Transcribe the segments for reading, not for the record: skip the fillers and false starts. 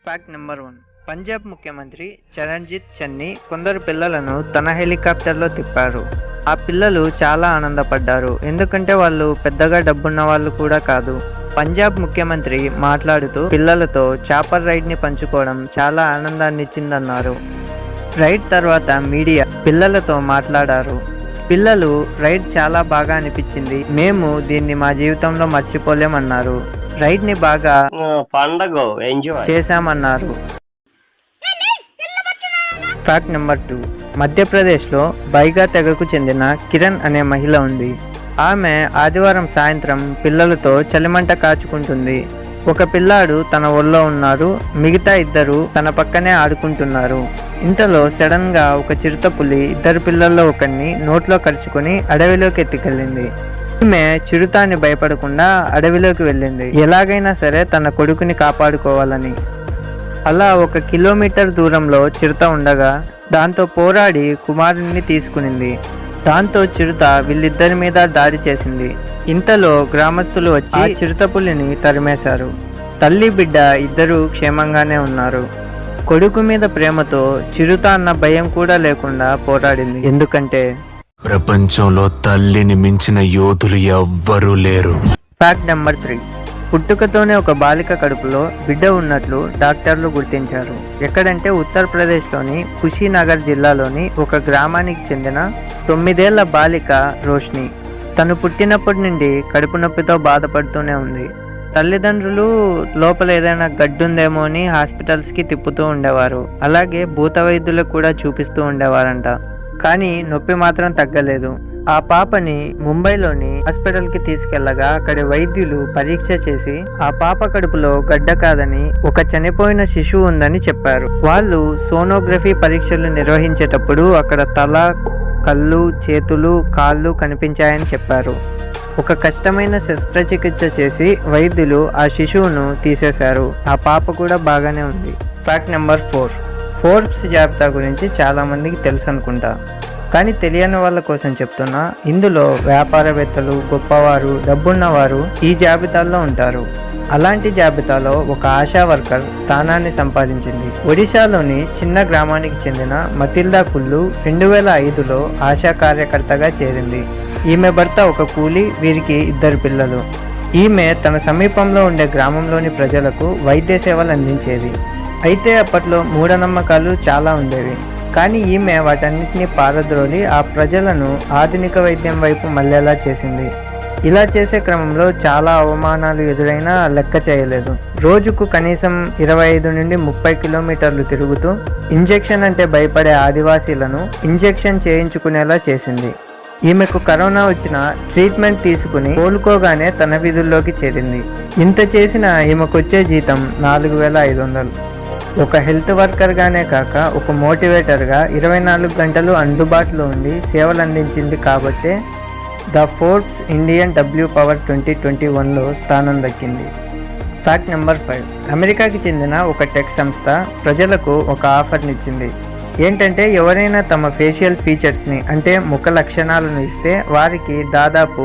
Fact number 1. Punjab ముఖ్యమంత్రి చరణ్జీత్ చన్నీ కొందరు పిల్లలను తన హెలికాప్టర్లో తిప్పారు. ఆ పిల్లలు చాలా ఆనందపడ్డారు, ఎందుకంటే వాళ్ళు పెద్దగా డబ్బున్న వాళ్ళు కూడా కాదు. పంజాబ్ ముఖ్యమంత్రి మాట్లాడుతూ పిల్లలతో చాపర్ రైడ్ని పంచుకోవడం చాలా ఆనందాన్ని ఇచ్చిందన్నారు. రైడ్ తర్వాత మీడియా పిల్లలతో మాట్లాడారు. పిల్లలు రైడ్ చాలా బాగా అనిపించింది, మేము దీన్ని మా జీవితంలో మర్చిపోలేమన్నారు. రైడ్ని బాగా పండగ ఎంజాయ్ చేశామన్నారు. Fact number 2. మధ్యప్రదేశ్లో బైగా తెగకు చెందిన కిరణ్ అనే మహిళ ఉంది. ఆమె ఆదివారం సాయంత్రం పిల్లలతో చలిమంట కాచుకుంటుంది. ఒక పిల్లాడు తన ఒళ్ళో ఉన్నారు, మిగతా ఇద్దరు తన పక్కనే ఆడుకుంటున్నారు. ఇంతలో సడన్ గా ఒక చిరుతపులి ఇద్దరు పిల్లల్లో ఒకరిని నోట్లో కరుచుకొని అడవిలోకి ఎత్తుకెళ్ళింది. ఈమె చిరుతాన్ని భయపడకుండా అడవిలోకి వెళ్ళింది, ఎలాగైనా సరే తన కొడుకుని కాపాడుకోవాలని. అలా 1 కిలోమీటర్ దూరంలో చిరుత ఉండగా దాంతో పోరాడి కుమారుణ్ణి తీసుకునింది. దాంతో చిరుత వీళ్ళిద్దరి మీద దాడి చేసింది. ఇంతలో గ్రామస్తులు వచ్చి చిరుతపులిని తరిమేశారు. తల్లి బిడ్డ ఇద్దరూ క్షేమంగానే ఉన్నారు. కొడుకు మీద ప్రేమతో చిరుత అన్న భయం కూడా లేకుండా పోరాడింది, ఎందుకంటే ప్రపంచంలో తల్లిని మించిన యోధులు ఎవ్వరూ లేరు. Fact number 3. పుట్టుకతోనే ఒక బాలిక కడుపులో బిడ్డ ఉన్నట్లు డాక్టర్లు గుర్తించారు. ఎక్కడంటే ఉత్తరప్రదేశ్లోని కుషీనగర్ జిల్లాలోని ఒక గ్రామానికి చెందిన 9 ఏళ్ల బాలిక రోష్ని. తను పుట్టినప్పటి నుండి కడుపు నొప్పితో బాధపడుతూనే ఉంది. తల్లిదండ్రులు లోపల ఏదైనా గడ్డుందేమో అని హాస్పిటల్స్కి తిప్పుతూ ఉండేవారు. అలాగే భూత వైద్యులకు కూడా చూపిస్తూ ఉండేవారంట, కానీ నొప్పి మాత్రం తగ్గలేదు. ఆ పాపని ముంబైలోని హాస్పిటల్కి తీసుకెళ్లగా అక్కడి వైద్యులు పరీక్ష చేసి ఆ పాప కడుపులో గడ్డ కాదని ఒక చనిపోయిన శిశువు ఉందని చెప్పారు. వాళ్ళు సోనోగ్రఫీ పరీక్షలు నిర్వహించేటప్పుడు అక్కడ తల, కళ్ళు, చేతులు, కాళ్ళు కనిపించాయని చెప్పారు. ఒక కష్టమైన శస్త్రచికిత్స చేసి వైద్యులు ఆ శిశువును తీసేశారు. ఆ పాప కూడా బాగానే ఉంది. Fact number 4. ఫోర్బ్స్ జాబితా గురించి చాలా మందికి తెలుసు అనుకుంటా, కానీ తెలియని వాళ్ళ కోసం చెప్తున్నా. ఇందులో వ్యాపారవేత్తలు, గొప్పవారు, డబ్బున్నవారు ఈ జాబితాల్లో ఉంటారు. అలాంటి జాబితాలో ఒక ఆశా వర్కర్ స్థానాన్ని సంపాదించింది. ఒడిశాలోని చిన్న గ్రామానికి చెందిన మతిల్దా కుల్లు 2005లో ఆశా కార్యకర్తగా చేరింది. ఈమె భర్త ఒక కూలి, వీరికి 2 పిల్లలు. ఈమె తన సమీపంలో ఉండే గ్రామంలోని ప్రజలకు వైద్య సేవలు అందించేది. అయితే అప్పట్లో మూఢనమ్మకాలు చాలా ఉండేవి, కానీ ఈమె వాటన్నిటిని పారద్రోలి ఆ ప్రజలను ఆధునిక వైద్యం వైపు మళ్ళేలా చేసింది. ఇలా చేసే క్రమంలో చాలా అవమానాలు ఎదురైనా లెక్క చేయలేదు. రోజుకు కనీసం 25 నుండి 30 కిలోమీటర్లు తిరుగుతూ ఇంజెక్షన్ అంటే భయపడే ఆదివాసీలను ఇంజెక్షన్ చేయించుకునేలా చేసింది. ఈమెకు కరోనా వచ్చిన ట్రీట్మెంట్ తీసుకుని కోలుకోగానే తన విధుల్లోకి చేరింది. ఇంత చేసిన ఈమెకొచ్చే జీతం 4500. ఒక హెల్త్ వర్కర్గానే కాక ఒక మోటివేటర్గా 24 గంటలు అందుబాటులో ఉండి సేవలు అందించింది కాబట్టే the Forbes Indian W power 2021లో స్థానం దక్కింది. Fact number 5. అమెరికాకి చెందిన ఒక టెక్ సంస్థ ప్రజలకు ఒక ఆఫర్నిచ్చింది. ఏంటంటే ఎవరైనా తమ ఫేషియల్ ఫీచర్స్ని అంటే ముఖ లక్షణాలను ఇస్తే వారికి దాదాపు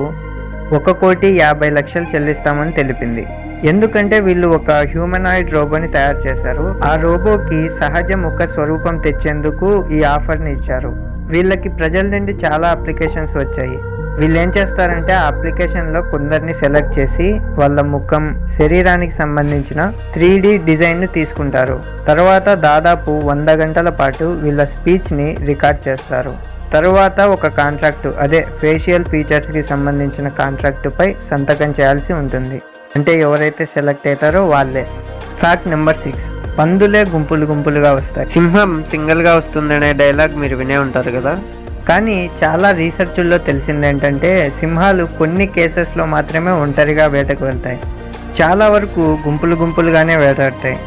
1,50,00,000 చెల్లిస్తామని తెలిపింది. ఎందుకంటే వీళ్ళు ఒక హ్యూమనాయిడ్ రోబోని తయారు చేశారు. ఆ రోబోకి సహజ ముఖ స్వరూపం తెచ్చేందుకు ఈ ఆఫర్ని ఇచ్చారు. వీళ్ళకి ప్రజల నుండి చాలా అప్లికేషన్స్ వచ్చాయి. వీళ్ళు ఏం చేస్తారంటే ఆ అప్లికేషన్లో కొందరిని సెలెక్ట్ చేసి వాళ్ళ ముఖం, శరీరానికి సంబంధించిన 3D డిజైన్ను తీసుకుంటారు. తర్వాత దాదాపు 100 గంటల పాటు వీళ్ళ స్పీచ్ని రికార్డ్ చేస్తారు. తరువాత ఒక కాంట్రాక్టు, అదే ఫేషియల్ ఫీచర్స్కి సంబంధించిన కాంట్రాక్టుపై సంతకం చేయాల్సి ఉంటుంది. అంటే ఎవరైతే సెలెక్ట్ అవుతారో వాళ్ళే. Fact number 6. పందులే గుంపులు గుంపులుగా వస్తాయి, సింహం సింగిల్గా వస్తుందనే డైలాగ్ మీరు వినే ఉంటారు కదా. కానీ చాలా రీసెర్చ్ల్లో తెలిసింది ఏంటంటే సింహాలు కొన్ని కేసెస్లో మాత్రమే ఒంటరిగా వేటకు వెళ్తాయి. చాలా వరకు గుంపులు గుంపులుగానే వేటాడతాయి.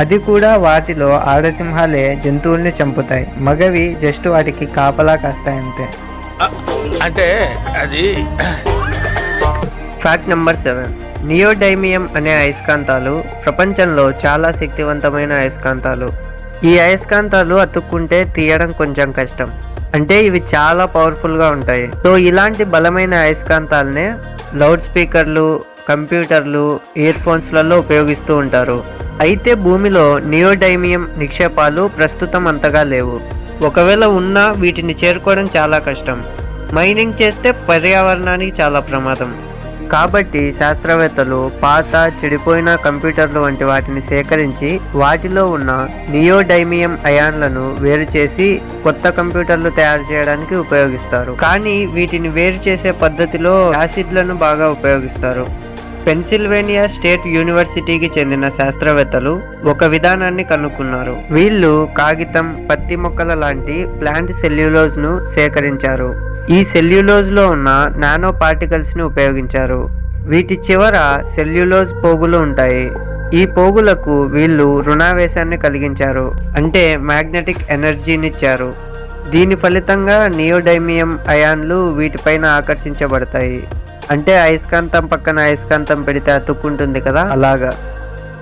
అది కూడా వాటిలో ఆడసింహాలే జంతువుల్ని చంపుతాయి, మగవి జస్ట్ వాటికి కాపలా కాస్తాయి అంతే. అంటే అది. Fact number 7. నియోడైమియం అనే అయస్కాంతాలు ప్రపంచంలో చాలా శక్తివంతమైన అయస్కాంతాలు. ఈ అయస్కాంతాలు అతుక్కుంటే తీయడం కొంచెం కష్టం, అంటే ఇవి చాలా పవర్ఫుల్గా ఉంటాయి. సో ఇలాంటి బలమైన అయస్కాంతాలనే లౌడ్ స్పీకర్లు, కంప్యూటర్లు, ఇయర్ ఫోన్స్లలో ఉపయోగిస్తూ ఉంటారు. అయితే భూమిలో నియోడైమియం నిక్షేపాలు ప్రస్తుతం అంతగా లేవు. ఒకవేళ ఉన్నా వీటిని చేరుకోవడం చాలా కష్టం. మైనింగ్ చేస్తే పర్యావరణానికి చాలా ప్రమాదం. కాబట్టి శాస్త్రవేత్తలు పాత చెడిపోయిన కంప్యూటర్లు వంటి వాటిని సేకరించి వాటిలో ఉన్న నియోడైమియం అయాన్లను వేరు చేసి కొత్త కంప్యూటర్లు తయారు చేయడానికి ఉపయోగిస్తారు. కానీ వీటిని వేరు చేసే పద్ధతిలో యాసిడ్లను బాగా ఉపయోగిస్తారు. పెన్సిల్వేనియా స్టేట్ యూనివర్సిటీకి చెందిన శాస్త్రవేత్తలు ఒక విధానాన్ని కనుక్కున్నారు. వీళ్ళు కాగితం, పత్తి మొక్కల లాంటి ప్లాంట్ సెల్యులోజ్ ను సేకరించారు. ఈ సెల్యులోజ్ లో ఉన్న నానో పార్టికల్స్ ని ఉపయోగించారు. వీటి చివర సెల్యులోజ్ పోగులు ఉంటాయి. ఈ పోగులకు వీళ్ళు రుణావేశాన్ని కలిగించారు, అంటే మ్యాగ్నెటిక్ ఎనర్జీనిచ్చారు. దీని ఫలితంగా నియోడైమియం అయాన్లు వీటిపైన ఆకర్షించబడతాయి. అంటే అయస్కాంతం పక్కన అయస్కాంతం పెడితే అతుక్కుంటుంది కదా, అలాగా.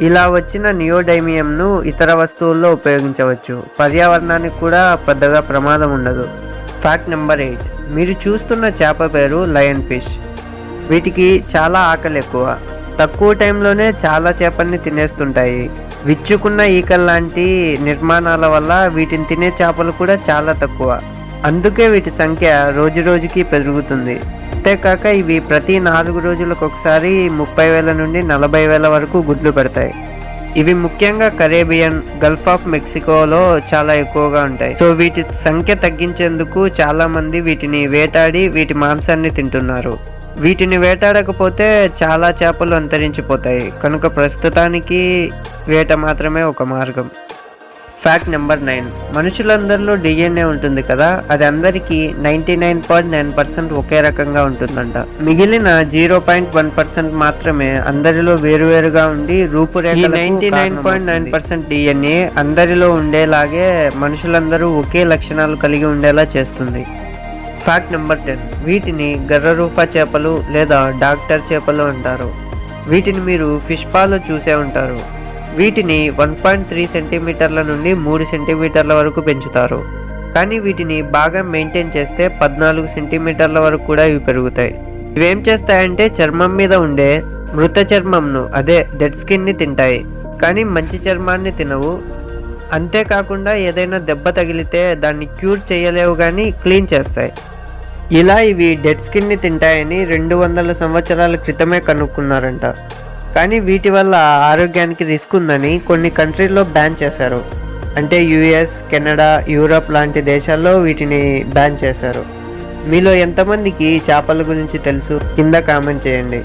ఇలా వచ్చిన నియోడైమియంను ఇతర వస్తువుల్లో ఉపయోగించవచ్చు. పర్యావరణానికి కూడా పెద్దగా ప్రమాదం ఉండదు. Fact number 8. మీరు చూస్తున్న చేప పేరు లయన్ ఫిష్. వీటికి చాలా ఆకలి ఎక్కువ. తక్కువ టైంలోనే చాలా చేపల్ని తినేస్తుంటాయి. విచ్చుకున్న ఈకల్లాంటి నిర్మాణాల వల్ల వీటిని తినే చేపలు కూడా చాలా తక్కువ. అందుకే వీటి సంఖ్య రోజు రోజుకి పెరుగుతుంది. అంతేకాక ఇవి ప్రతి 4 రోజులకు ఒకసారి 30,000 నుండి 40,000 వరకు గుడ్లు పెడతాయి. ఇవి ముఖ్యంగా కరేబియన్, గల్ఫ్ ఆఫ్ మెక్సికోలో చాలా ఎక్కువగా ఉంటాయి. సో వీటి సంఖ్య తగ్గించేందుకు చాలా మంది వీటిని వేటాడి వీటి మాంసాన్ని తింటున్నారు. వీటిని వేటాడకపోతే చాలా చేపలు అంతరించిపోతాయి. కనుక ప్రస్తుతానికి వేట మాత్రమే ఒక మార్గం. Fact number 9. మనుషులందరిలో డిఎన్ఏ ఉంటుంది కదా, అది అందరికీ 99.9% ఒకే రకంగా ఉంటుందంట. మిగిలిన 0.1% మాత్రమే అందరిలో వేరువేరుగా ఉండి రూపురేఖ. 99.9% డిఎన్ఏ అందరిలో ఉండేలాగే మనుషులందరూ ఒకే లక్షణాలు కలిగి ఉండేలా చేస్తుంది. Fact number 10. వీటిని గర్రరూప చేపలు లేదా డాక్టర్ చేపలు అంటారు. వీటిని మీరు ఫిష్ పాలో చూసే ఉంటారు. వీటిని 1.3 సెంటీమీటర్ల నుండి 3 సెంటీమీటర్ల వరకు పెంచుతారు. కానీ వీటిని బాగా మెయింటైన్ చేస్తే 14 సెంటీమీటర్ల వరకు కూడా ఇవి పెరుగుతాయి. ఇవేం చేస్తాయంటే చర్మం మీద ఉండే మృత చర్మంను, అదే డెడ్ స్కిన్ని తింటాయి. కానీ మంచి చర్మాన్ని తినవు. అంతేకాకుండా ఏదైనా దెబ్బ తగిలితే దాన్ని క్యూర్ చేయలేవు, కానీ క్లీన్ చేస్తాయి. ఇలా ఇవి డెడ్ స్కిన్ని తింటాయని 200 సంవత్సరాల క్రితమే కనుక్కున్నారంట. కానీ వీటి వల్ల ఆరోగ్యానికి రిస్క్ ఉందని కొన్ని కంట్రీల్లో బ్యాన్ చేశారు. అంటే యుఎస్, కెనడా, యూరప్ లాంటి దేశాల్లో వీటిని బ్యాన్ చేశారు. మీలో ఎంతమందికి చేపల గురించి తెలుసు కింద కామెంట్ చేయండి.